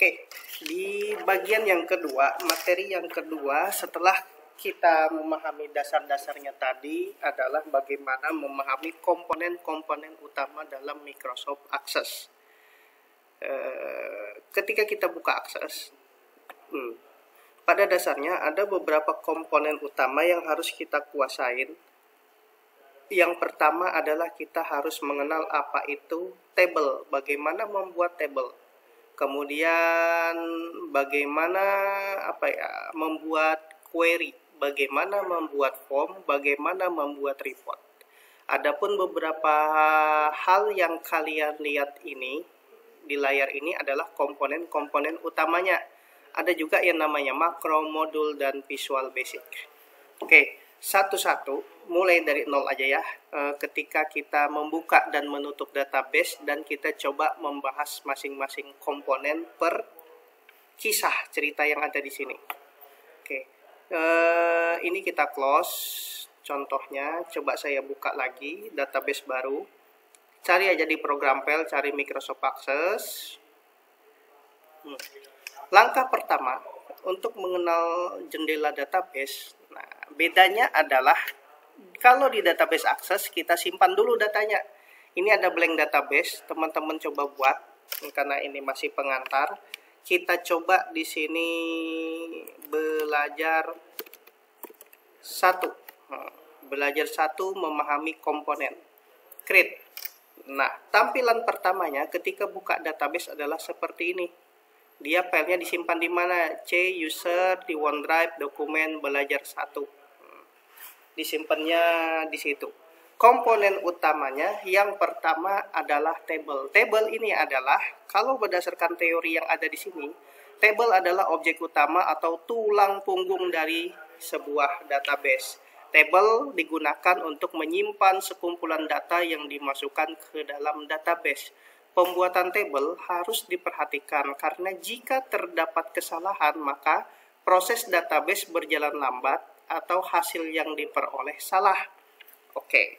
Oke, di bagian yang kedua, materi yang kedua setelah kita memahami dasar-dasarnya tadi adalah bagaimana memahami komponen-komponen utama dalam Microsoft Access. Ketika kita buka Access, pada dasarnya ada beberapa komponen utama yang harus kita kuasain. Yang pertama adalah kita harus mengenal apa itu table, bagaimana membuat table. Kemudian bagaimana membuat query, bagaimana membuat form, bagaimana membuat report. Adapun beberapa hal yang kalian lihat ini di layar ini adalah komponen-komponen utamanya. Ada juga yang namanya makro, modul, dan visual basic. Oke, satu-satu, mulai dari nol aja ya. Ketika kita membuka dan menutup database dan kita coba membahas masing-masing komponen per kisah cerita yang ada di sini. Oke, ini kita close. Contohnya, coba saya buka lagi database baru. Cari aja di program file, cari Microsoft Access. Langkah pertama untuk mengenal jendela database. Nah, bedanya adalah kalau di database Access kita simpan dulu datanya. Ini ada blank database, teman-teman coba buat karena ini masih pengantar. Kita coba di sini belajar satu memahami komponen. Create. Nah, tampilan pertamanya ketika buka database adalah seperti ini. Dia filenya disimpan di mana? C user di OneDrive, dokumen belajar 1. Disimpannya di situ. Komponen utamanya yang pertama adalah table. Table ini adalah kalau berdasarkan teori yang ada di sini, table adalah objek utama atau tulang punggung dari sebuah database. Table digunakan untuk menyimpan sekumpulan data yang dimasukkan ke dalam database. Pembuatan table harus diperhatikan karena jika terdapat kesalahan maka proses database berjalan lambat atau hasil yang diperoleh salah. Oke.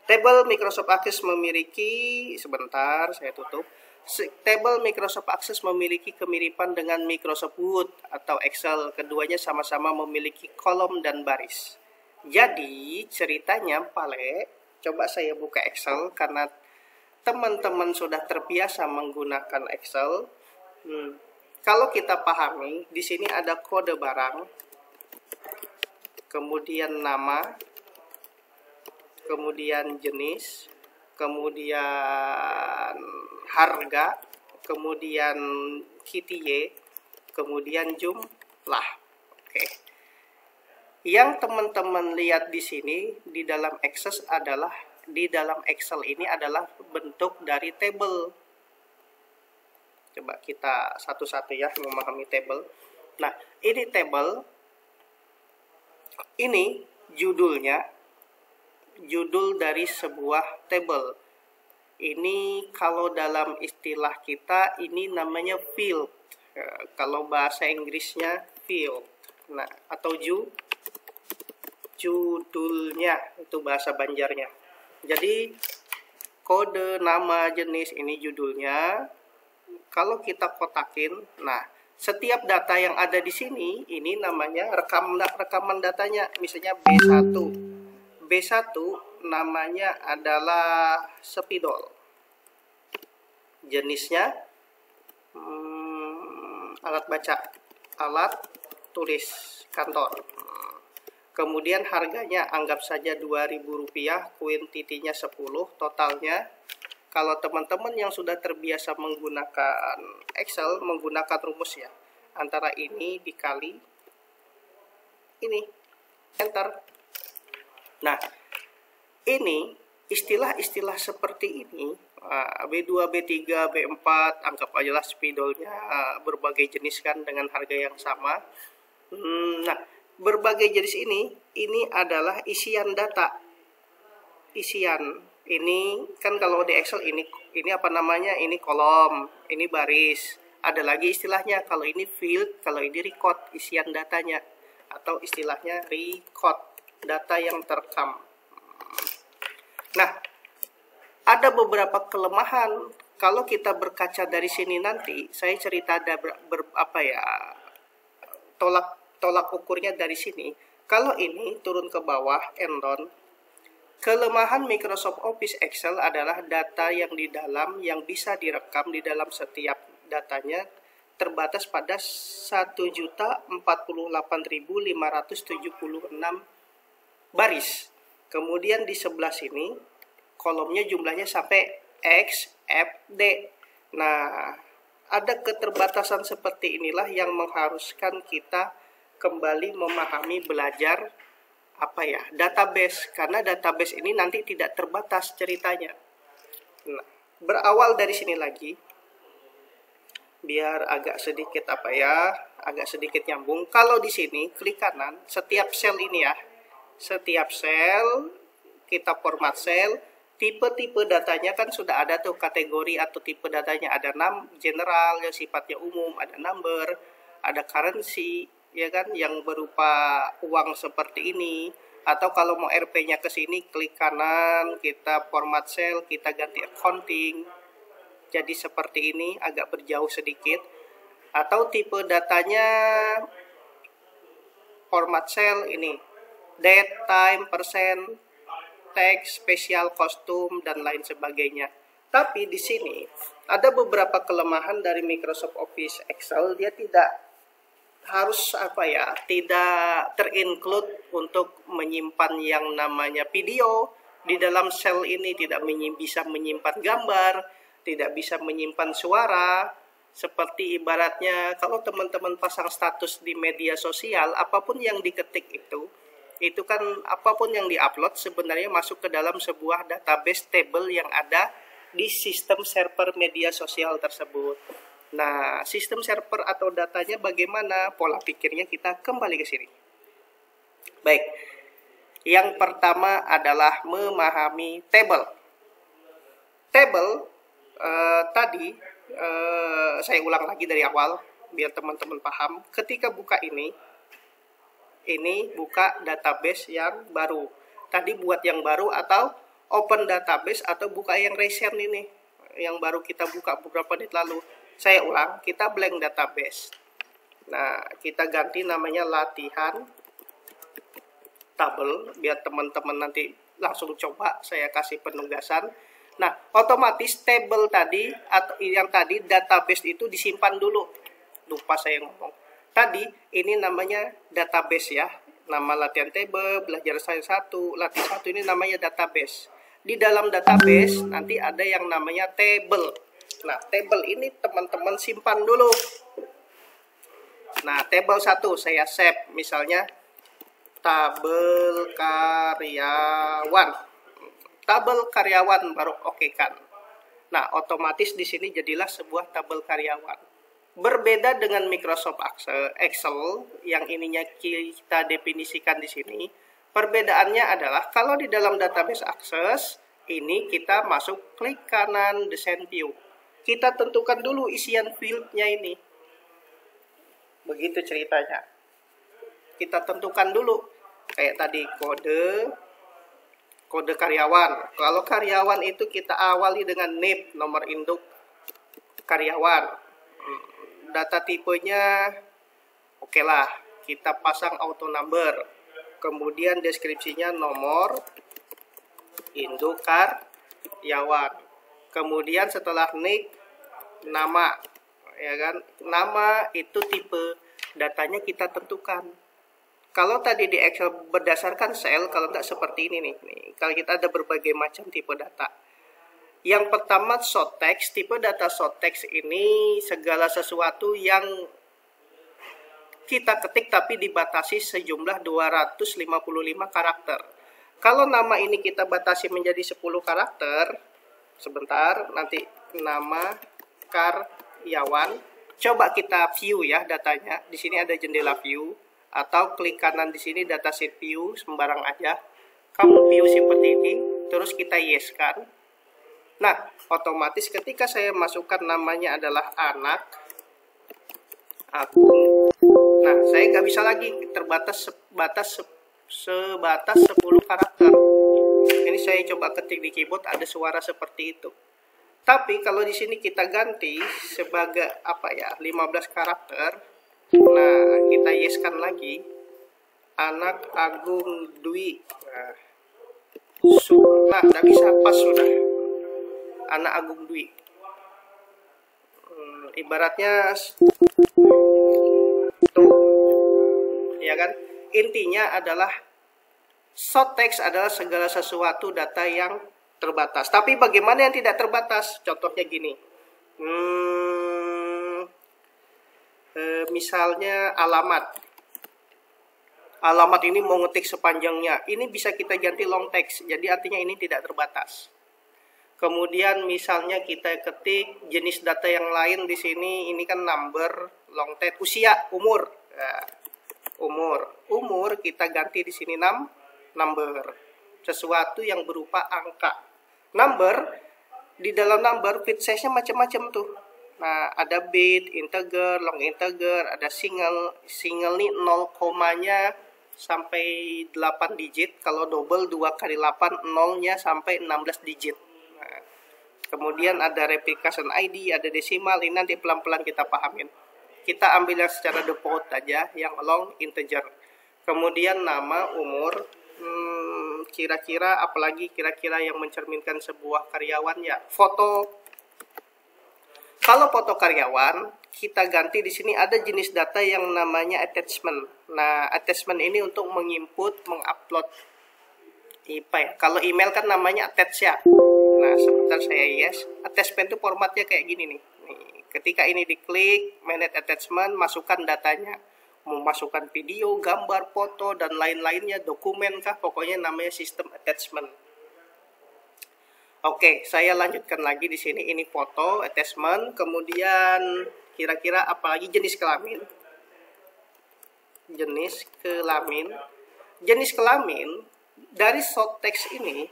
Table Microsoft Access memiliki, sebentar saya tutup. Table Microsoft Access memiliki kemiripan dengan Microsoft Word atau Excel. Keduanya sama-sama memiliki kolom dan baris. Jadi ceritanya coba saya buka Excel karena teman-teman sudah terbiasa menggunakan Excel. Kalau kita pahami, di sini ada kode barang, kemudian nama, kemudian jenis, kemudian harga, kemudian KTY, kemudian jumlah. Oke. Yang teman-teman lihat di sini di dalam Access adalah di dalam Excel ini adalah bentuk dari table. Coba kita satu-satu ya memahami table. Nah, ini table. Ini judulnya, judul dari sebuah table. Ini kalau dalam istilah kita ini namanya field. Kalau bahasa Inggrisnya field. Nah, atau judulnya itu bahasa Banjarnya. Jadi kode, nama, jenis ini judulnya. Kalau kita kotakin, nah setiap data yang ada di sini ini namanya rekaman datanya. Misalnya B1. B1 namanya adalah spidol. Jenisnya alat baca, alat tulis kantor. Kemudian harganya anggap saja Rp2.000, kuantitinya 10, totalnya. Kalau teman-teman yang sudah terbiasa menggunakan Excel, menggunakan rumus ya. Antara ini dikali ini, enter. Nah, ini istilah-istilah seperti ini, B2, B3, B4, anggap aja lah spidolnya berbagai jenis kan dengan harga yang sama. Nah, berbagai jenis ini adalah isian data. Isian ini kan kalau di Excel ini apa namanya? Ini kolom, ini baris. Ada lagi istilahnya, kalau ini field, kalau ini record, isian datanya. Atau istilahnya record, data yang terekam. Nah, ada beberapa kelemahan kalau kita berkaca dari sini nanti, saya cerita ada tolak ukurnya dari sini. Kalau ini turun ke bawah, Enron, kelemahan Microsoft Office Excel adalah data yang di dalam yang bisa direkam di dalam setiap datanya terbatas pada 1.048.576 baris. Kemudian di sebelah sini kolomnya jumlahnya sampai X, F, D. Nah, ada keterbatasan seperti inilah yang mengharuskan kita kembali memahami belajar database, karena database ini nanti tidak terbatas ceritanya. Nah, berawal dari sini lagi, biar agak sedikit nyambung. Kalau di sini klik kanan, setiap sel ini ya, setiap sel kita format sel, tipe-tipe datanya kan sudah ada tuh, kategori atau tipe datanya ada general yang sifatnya umum, ada number, ada currency, ya kan, yang berupa uang seperti ini. Atau kalau mau RP-nya ke sini, klik kanan, kita format cell, kita ganti accounting. Jadi seperti ini, agak berjauh sedikit. Atau tipe datanya format cell ini, date, time, persen, teks, spesial, kostum, dan lain sebagainya. Tapi di sini ada beberapa kelemahan dari Microsoft Office Excel. Dia tidak tidak terinclude untuk menyimpan yang namanya video di dalam sel ini, tidak bisa menyimpan gambar, tidak bisa menyimpan suara. Seperti ibaratnya kalau teman-teman pasang status di media sosial, apapun yang diketik itu kan apapun yang diupload sebenarnya masuk ke dalam sebuah database table yang ada di sistem server media sosial tersebut. Nah, sistem server atau datanya bagaimana? Pola pikirnya kita kembali ke sini. Baik, yang pertama adalah memahami table. Table tadi saya ulang lagi dari awal biar teman-teman paham. Ketika buka ini buka database yang baru. Tadi buat yang baru atau open database atau buka yang recent ini, yang baru kita buka beberapa menit lalu. Saya ulang, kita blank database. Nah, kita ganti namanya latihan table, biar teman-teman nanti langsung coba, saya kasih penugasan. Nah, otomatis table tadi, atau yang tadi database itu disimpan dulu. Lupa saya ngomong. Tadi, ini namanya database ya. Nama latihan table, belajar sains 1, latih 1 ini namanya database. Di dalam database, nanti ada yang namanya table. Nah, table ini teman-teman simpan dulu. Nah, table 1 saya save, misalnya tabel karyawan. Tabel karyawan baru oke kan. Nah, otomatis di sini jadilah sebuah tabel karyawan. Berbeda dengan Microsoft Excel yang ininya kita definisikan di sini. Perbedaannya adalah kalau di dalam database Access ini kita masuk klik kanan desain view. Kita tentukan dulu isian fieldnya ini. Begitu ceritanya. Kita tentukan dulu. Kayak tadi kode karyawan. Kalau karyawan itu kita awali dengan NIP, nomor induk karyawan. Data tipenya oke lah. Kita pasang auto number. Kemudian deskripsinya nomor induk karyawan. Kemudian setelah nick, nama, ya kan? Nama itu tipe datanya kita tentukan. Kalau tadi di Excel berdasarkan sel, kalau tidak seperti ini nih. Kalau kita ada berbagai macam tipe data. Yang pertama short text, tipe data short text ini segala sesuatu yang kita ketik tapi dibatasi sejumlah 255 karakter. Kalau nama ini kita batasi menjadi 10 karakter, sebentar, nanti nama karyawan. Coba kita view ya datanya. Di sini ada jendela view atau klik kanan di sini datasheet view, sembarang aja. Kamu view seperti ini, terus kita yes kan. Nah, otomatis ketika saya masukkan namanya adalah anak, akun. Nah, saya nggak bisa lagi sebatas 10 karakter. Ini saya coba ketik di keyboard, ada suara seperti itu. Tapi kalau di sini kita ganti sebagai apa ya, 15 karakter. Nah, kita yeskan lagi. Anak Agung Dwi. Nah, tidak bisa, pas sudah. Anak Agung Dwi. Ibaratnya tuh, ya kan? Intinya adalah short text adalah segala sesuatu data yang terbatas. Tapi bagaimana yang tidak terbatas? Contohnya gini. Misalnya alamat. Alamat ini mau ngetik sepanjangnya. Ini bisa kita ganti long text. Jadi artinya ini tidak terbatas. Kemudian misalnya kita ketik jenis data yang lain di sini. Ini kan number, long text, usia, umur. Nah, umur kita ganti di sini number. Sesuatu yang berupa angka. Number, di dalam number bit size-nya macam-macam tuh. Nah, ada bit, integer, long integer, ada single nih 0 komanya sampai 8 digit. Kalau double 2 kali 8, 0-nya sampai 16 digit. Nah, kemudian ada replication ID, ada desimal, ini nanti pelan-pelan kita pahamin. Kita ambil yang secara default aja, yang long integer. Kemudian nama, umur, kira-kira apalagi kira-kira yang mencerminkan sebuah karyawan ya, foto. Kalau foto karyawan, kita ganti di sini ada jenis data yang namanya attachment. Nah, attachment ini untuk menginput, mengupload IPA ya. Kalau email kan namanya attach ya. Nah, sebentar saya yes. Attachment itu formatnya kayak gini nih. Ketika ini diklik, manage attachment, masukkan datanya. Mau masukkan video, gambar, foto, dan lain-lainnya, dokumen kah, pokoknya namanya sistem attachment. Oke, saya lanjutkan lagi di sini. Ini foto, attachment, kemudian kira-kira apalagi jenis kelamin. Jenis kelamin dari short text ini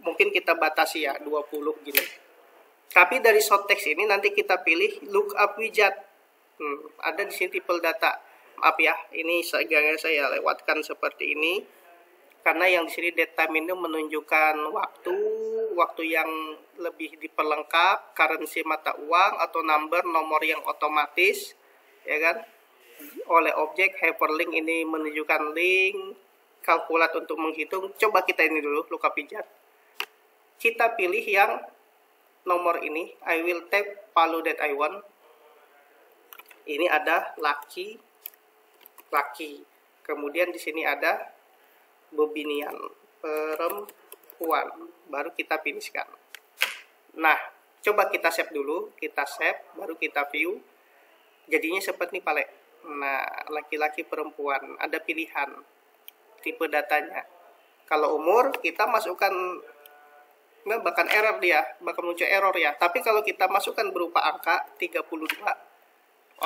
mungkin kita batasi ya 20 gini. Tapi dari short text ini nanti kita pilih lookup widget. Ada di sini tipe data. Maaf ya, ini saya lewatkan seperti ini. Karena yang di sini date time ini menunjukkan waktu yang lebih diperlengkap, currency mata uang atau nomor yang otomatis, ya kan? Oleh objek hyperlink ini menunjukkan link, kalkulat untuk menghitung. Coba kita ini dulu, lookup widget. Kita pilih yang nomor ini, I will tap value that I want. Ini ada laki. Kemudian di sini ada bobinian, perempuan. Baru kita finishkan. Nah, coba kita save dulu. Kita save, baru kita view. Jadinya seperti ini, Pale. Nah, laki-laki, perempuan. Ada pilihan tipe datanya. Kalau umur, kita masukkan, nah, bahkan error dia. Bakal muncul error ya. Tapi kalau kita masukkan berupa angka 32,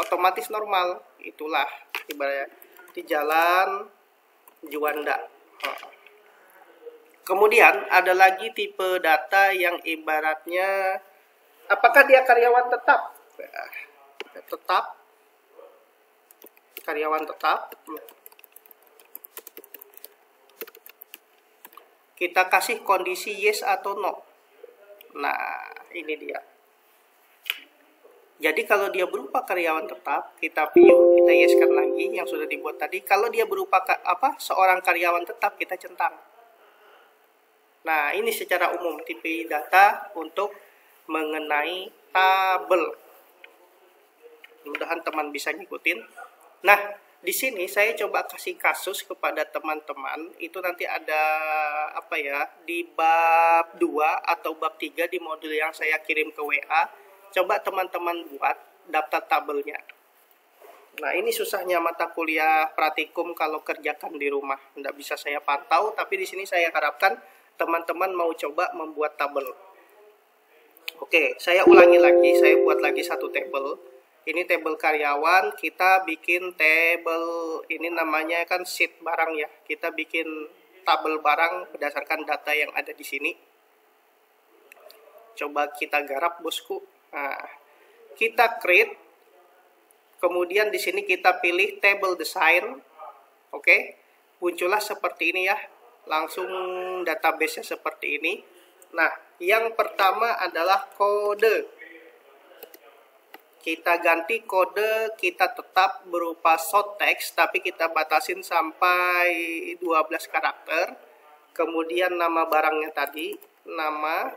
otomatis normal. Itulah ibaratnya di Jalan Juanda. Kemudian ada lagi tipe data yang ibaratnya apakah dia karyawan tetap? Karyawan tetap. Kita kasih kondisi yes atau no. Nah, ini dia. Jadi kalau dia berupa karyawan tetap, kita view, kita yeskan lagi yang sudah dibuat tadi. Kalau dia berupa seorang karyawan tetap, kita centang. Nah, ini secara umum tipe data untuk mengenai tabel. Mudah-mudahan teman bisa ngikutin. Nah, di sini saya coba kasih kasus kepada teman-teman. Itu nanti ada apa ya, di bab 2 atau bab 3 di modul yang saya kirim ke WA. Coba teman-teman buat daftar tabelnya. Nah, ini susahnya mata kuliah praktikum kalau kerjakan di rumah. Nggak bisa saya pantau, tapi di sini saya harapkan teman-teman mau coba membuat tabel. Oke, saya ulangi lagi, saya buat lagi satu tabel. Ini tabel karyawan, kita bikin tabel, ini namanya kan sheet barang ya. Kita bikin tabel barang berdasarkan data yang ada di sini. Coba kita garap, bosku. Nah, kita create. Kemudian di sini kita pilih table design. Oke. Muncullah seperti ini ya. Langsung database-nya seperti ini. Nah, Yang pertama adalah kode. Kita ganti kode, kita tetap berupa short text, tapi kita batasin sampai 12 karakter. Kemudian nama barangnya tadi, nama,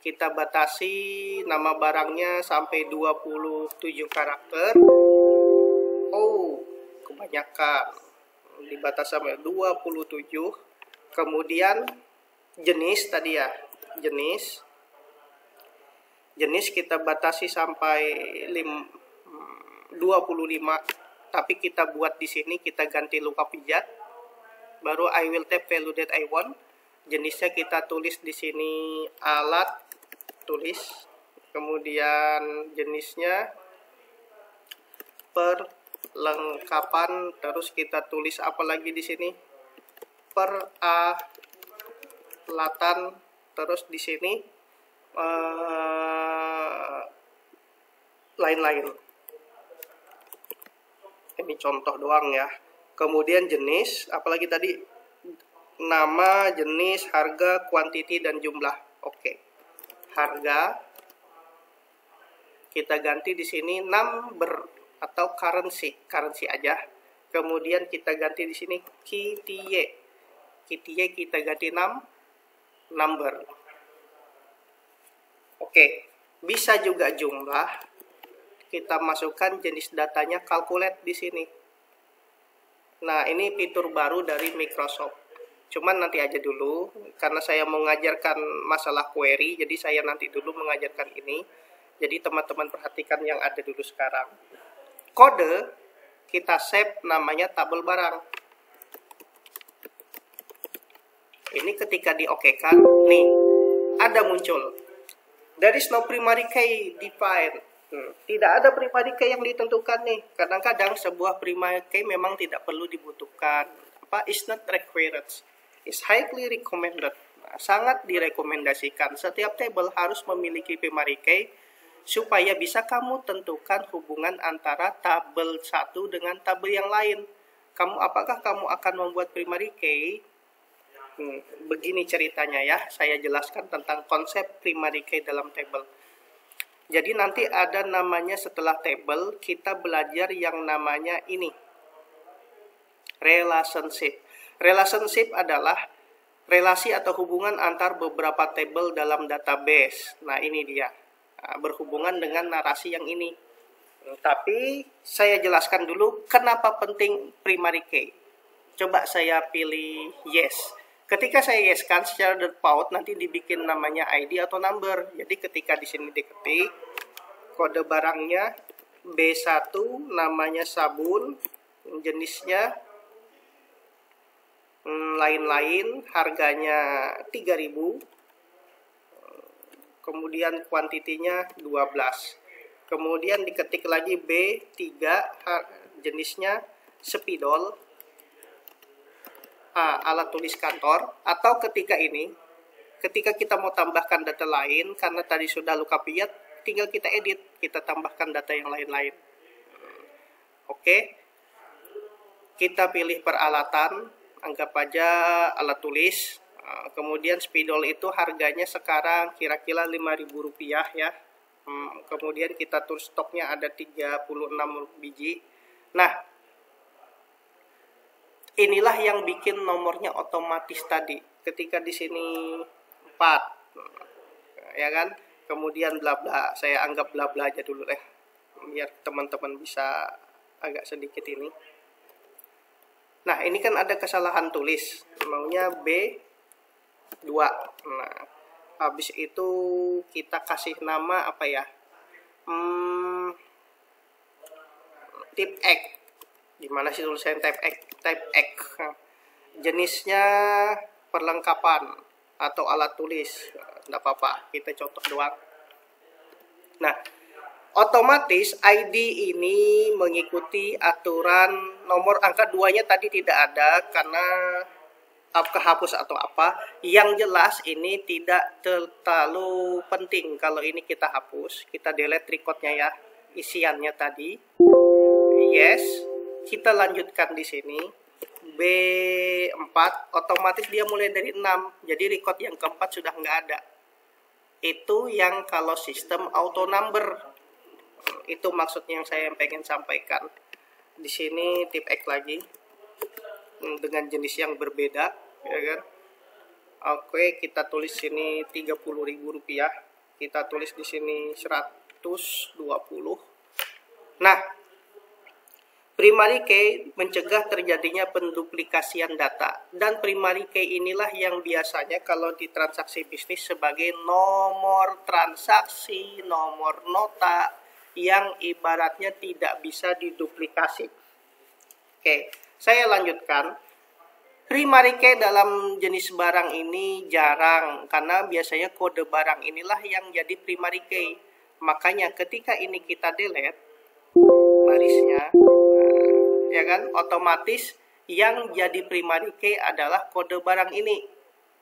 kita batasi nama barangnya sampai 27 karakter. Oh, kebanyakan. Dibatas sampai 27. Kemudian jenis tadi ya, jenis kita batasi sampai 25, tapi kita buat di sini, kita ganti lookup pijat. Baru I will type value that I want. Jenisnya kita tulis di sini alat tulis. Kemudian jenisnya perlengkapan, terus kita tulis apa lagi di sini? Peralatan, terus di sini lain-lain. Ini contoh doang ya. Kemudian jenis, apalagi tadi, nama, jenis, harga, quantity, dan jumlah. Oke. Harga kita ganti di sini number atau currency aja. Kemudian kita ganti di sini KTA. KTA kita ganti number. Oke, bisa juga jumlah. Kita masukkan jenis datanya calculate di sini. Nah, ini fitur baru dari Microsoft. Cuman nanti aja dulu, karena saya mau mengajarkan masalah query, jadi saya nanti dulu mengajarkan ini. Jadi teman-teman perhatikan yang ada dulu sekarang. Kode, kita save namanya tabel barang. Ini ketika diokekan, nih, ada muncul. There is no primary key defined. Tidak ada primary key yang ditentukan nih. Kadang-kadang sebuah primary key memang tidak perlu dibutuhkan. Is not required. Is highly recommended. Nah, sangat direkomendasikan. Setiap table harus memiliki primary key supaya bisa kamu tentukan hubungan antara tabel satu dengan tabel yang lain. Apakah kamu akan membuat primary key? Begini ceritanya ya. Saya jelaskan tentang konsep primary key dalam table. Jadi nanti ada namanya setelah table, kita belajar yang namanya ini. Relationship. Relationship adalah relasi atau hubungan antar beberapa table dalam database. Nah, ini dia. Berhubungan dengan narasi yang ini. Tapi saya jelaskan dulu kenapa penting primary key. Coba saya pilih yes. Ketika saya yes-kan secara default nanti dibikin namanya ID atau number. Jadi ketika di sini diketik kode barangnya B1, namanya sabun, jenisnya lain-lain, harganya 3.000. Kemudian kuantitinya 12. Kemudian diketik lagi B3, jenisnya spidol. Alat tulis kantor. Atau ketika kita mau tambahkan data lain, karena tadi sudah lookup pijat, tinggal kita edit, kita tambahkan data yang lain-lain. Oke, kita pilih peralatan, anggap aja alat tulis. Kemudian spidol itu harganya sekarang kira-kira Rp5.000 ya. Kemudian kita tulis stoknya ada 36 biji. Nah, inilah yang bikin nomornya otomatis tadi. Ketika di sini 4, ya kan? Kemudian bla bla. Saya anggap bla bla aja dulu deh, biar teman-teman bisa agak sedikit ini. Nah, ini kan ada kesalahan tulis. Maunya B2. Nah, habis itu kita kasih nama apa ya? Type X. Gimana sih tulisan type X? Type X. Jenisnya perlengkapan atau alat tulis. Tidak apa-apa, kita contoh doang. Nah, otomatis ID ini mengikuti aturan nomor angka 2-nya tadi tidak ada karena kehapus atau apa. Yang jelas ini tidak terlalu penting. Kalau ini kita hapus, kita delete record-nya ya, isiannya tadi. Yes, kita lanjutkan di sini. B4 otomatis dia mulai dari 6. Jadi record yang keempat sudah nggak ada. Itu yang kalau sistem auto number. Itu maksudnya yang saya pengen sampaikan. Di sini tip X lagi dengan jenis yang berbeda, ya kan? Oke, kita tulis sini Rp30.000. Kita tulis di sini 120. Nah, primary key mencegah terjadinya penduplikasian data, dan primary key inilah yang biasanya kalau di transaksi bisnis sebagai nomor transaksi, nomor nota yang ibaratnya tidak bisa diduplikasi. Oke, saya lanjutkan. Primary key dalam jenis barang ini jarang, karena biasanya kode barang inilah yang jadi primary key. Makanya ketika ini kita delete barisnya, ya kan, otomatis yang jadi primary key adalah kode barang ini.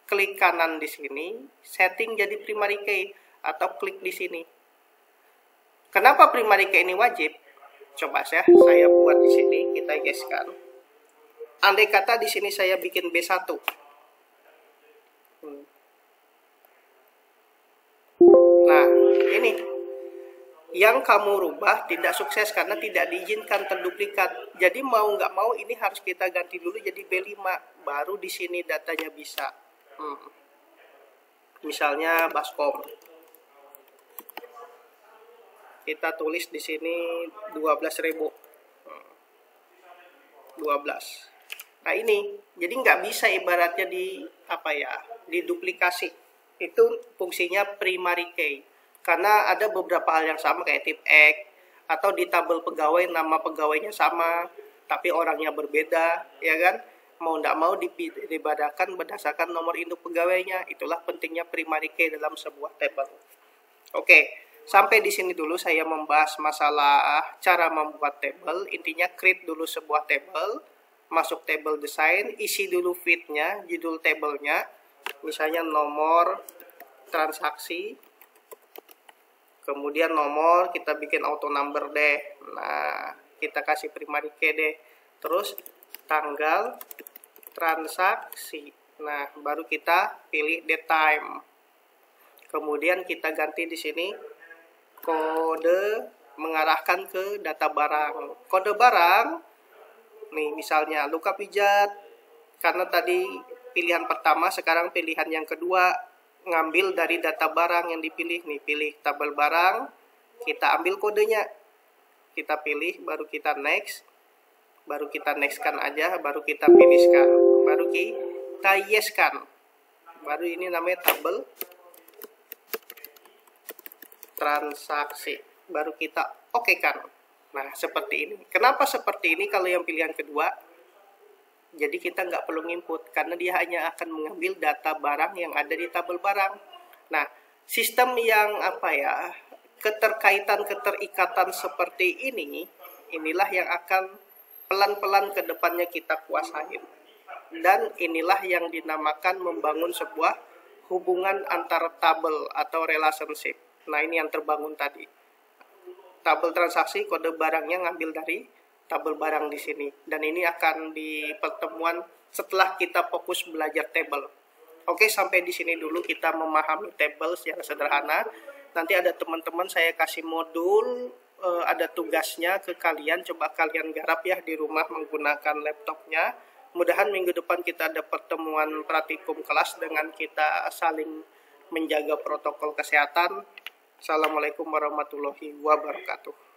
Klik kanan di sini, setting jadi primary key, atau klik di sini. Kenapa primary key ini wajib? Coba saya buat di sini, kita geskan. Andai kata di sini saya bikin B1. Nah, ini yang kamu rubah tidak sukses karena tidak diizinkan terduplikat. Jadi mau nggak mau ini harus kita ganti dulu jadi B5, baru di sini datanya bisa. Misalnya Baskom. Kita tulis di sini 12.000. 12. Nah ini, jadi nggak bisa ibaratnya diduplikasi. Itu fungsinya primary key. Karena ada beberapa hal yang sama kayak tip X, atau di tabel pegawai nama pegawainya sama, tapi orangnya berbeda, ya kan? Mau nggak mau dibadakan berdasarkan nomor induk pegawainya. Itulah pentingnya primary key dalam sebuah tabel. Oke, sampai di sini dulu saya membahas masalah cara membuat tabel. Intinya create dulu sebuah tabel, masuk table design, isi dulu feed-nya, judul tabelnya, misalnya nomor transaksi, kemudian nomor kita bikin auto number deh. Nah, kita kasih primary key deh. Terus tanggal transaksi. Nah, baru kita pilih date time. Kemudian kita ganti di sini kode mengarahkan ke data barang. Kode barang nih misalnya luka pijat, karena tadi pilihan pertama, sekarang pilihan yang kedua ngambil dari data barang yang dipilih. Nih pilih tabel barang, kita ambil kodenya, kita pilih, baru kita next, baru kita nextkan aja, baru kita finishkan, baru kita yeskan, baru ini namanya tabel transaksi, baru kita oke kan. Nah, seperti ini. Kenapa seperti ini kalau yang pilihan kedua? Jadi kita nggak perlu input, karena dia hanya akan mengambil data barang yang ada di tabel barang. Nah, sistem yang keterikatan seperti ini, inilah yang akan pelan-pelan ke depannya kita kuasain. Dan inilah yang dinamakan membangun sebuah hubungan antar tabel atau relationship. Nah, ini yang terbangun tadi. Tabel transaksi, kode barangnya ngambil dari tabel barang di sini. Dan ini akan di pertemuan setelah kita fokus belajar tabel. Oke, sampai di sini dulu kita memahami tabel secara sederhana. Nanti ada teman-teman saya kasih modul, ada tugasnya ke kalian. Coba kalian garap ya di rumah menggunakan laptopnya. Mudahan minggu depan kita ada pertemuan praktikum kelas dengan kita saling menjaga protokol kesehatan. Assalamualaikum warahmatullahi wabarakatuh.